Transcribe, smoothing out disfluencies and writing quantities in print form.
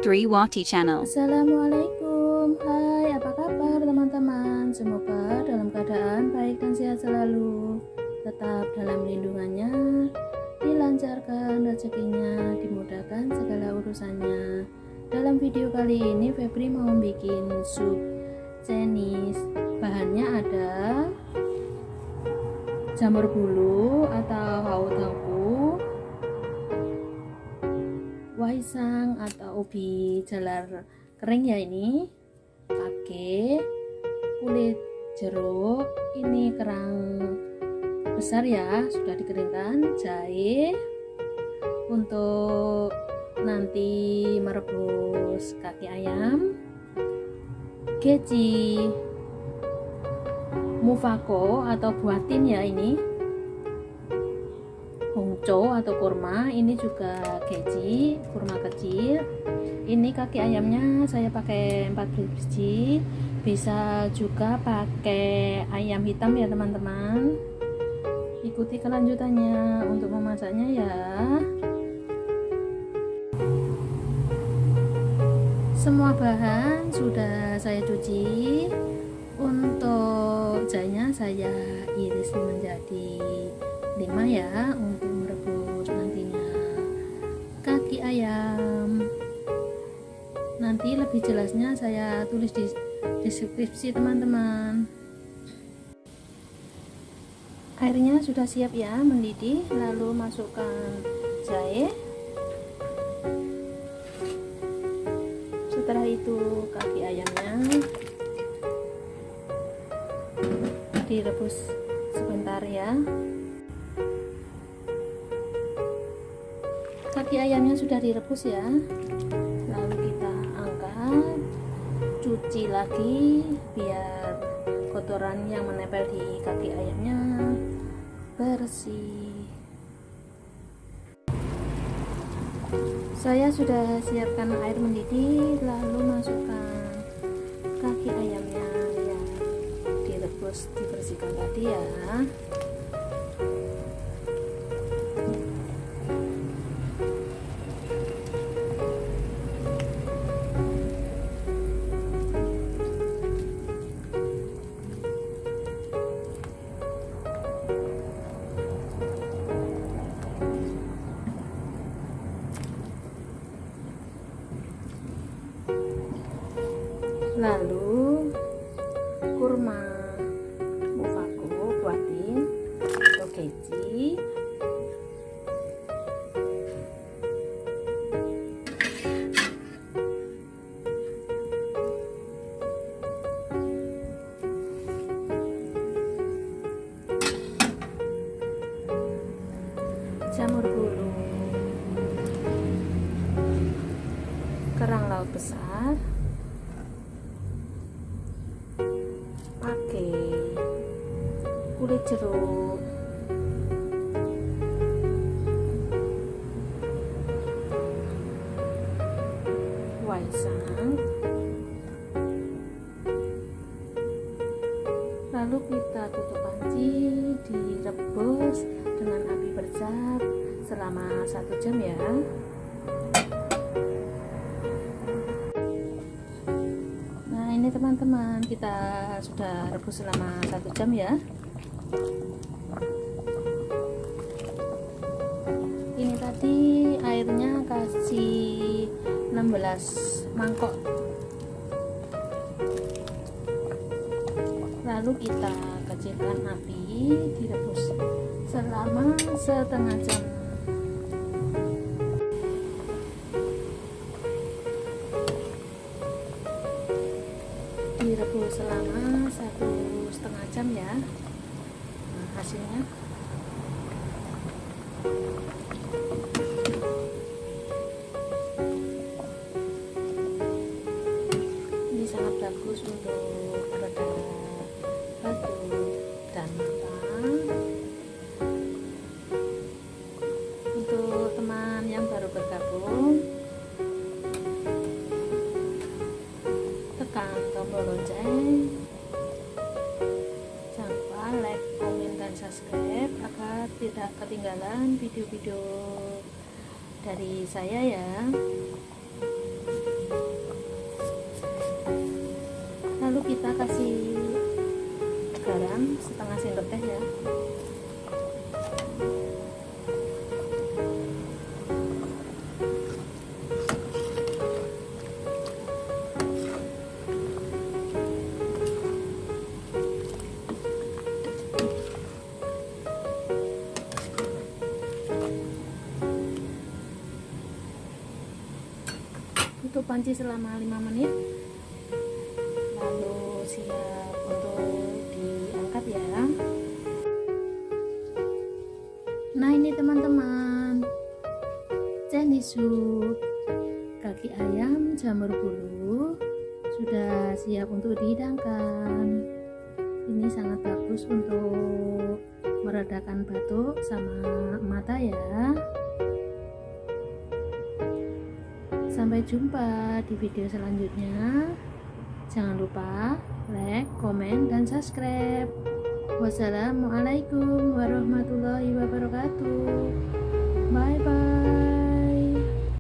Wati Channel. Assalamualaikum, hai, apa kabar teman-teman? Semoga dalam keadaan baik dan sehat selalu, tetap dalam lindungannya, dilancarkan rezekinya, dimudahkan segala urusannya. Dalam video kali ini Febri mau bikin sup Chinese. Bahannya ada jamur bulu atau hautangku, waisang atau ubi jalar kering ya, ini pakai kulit jeruk, ini kerang besar ya, sudah dikeringkan, jahe untuk nanti merebus kaki ayam, geci, mufako atau buatin ya, ini hongco atau kurma, ini juga geci, kurma kecil. Ini kaki ayamnya saya pakai 4 biji, bisa juga pakai ayam hitam ya teman-teman. Ikuti kelanjutannya untuk memasaknya ya. Semua bahan sudah saya cuci. Untuk jahenya saya iris menjadi 5 ya, untuk merebus nantinya kaki ayam. Nanti lebih jelasnya saya tulis di deskripsi teman-teman. Airnya sudah siap ya mendidih, lalu masukkan jahe. Setelah itu kaki ayamnya direbus sebentar ya. Kaki ayamnya sudah direbus ya, lalu kita angkat, cuci lagi biar kotoran yang menempel di kaki ayamnya bersih. Saya sudah siapkan air mendidih, lalu masukkan kaki ayamnya yang direbus, dibersihkan tadi ya. Lalu kurma mufako buatin atau geci, jamur bulu, kerang laut besar, pakai kulit jeruk, waisang, lalu kita tutup panci, direbus dengan api berzat selama 1 jam ya. Ini teman-teman, kita sudah rebus selama 1 jam ya. Ini tadi airnya kasih 16 mangkok, lalu kita kecilkan api, direbus selama setengah jam. Direbus selama 1,5 jam ya. Nah, hasilnya ini sangat bagus untuk reda batuk dan mata. Untuk teman yang baru bergabung, tekan tombol lonceng, jangan lupa like, komen, dan subscribe agar tidak ketinggalan video-video dari saya ya. tutup panci selama 5 menit, lalu siap untuk diangkat ya. Nah ini teman-teman, Chinese soup kaki ayam jamur bulu sudah siap untuk dihidangkan. Ini sangat bagus untuk meredakan batuk sama mata ya. Sampai jumpa di video selanjutnya. Jangan lupa like, komen, dan subscribe. Wassalamualaikum warahmatullahi wabarakatuh. Bye bye.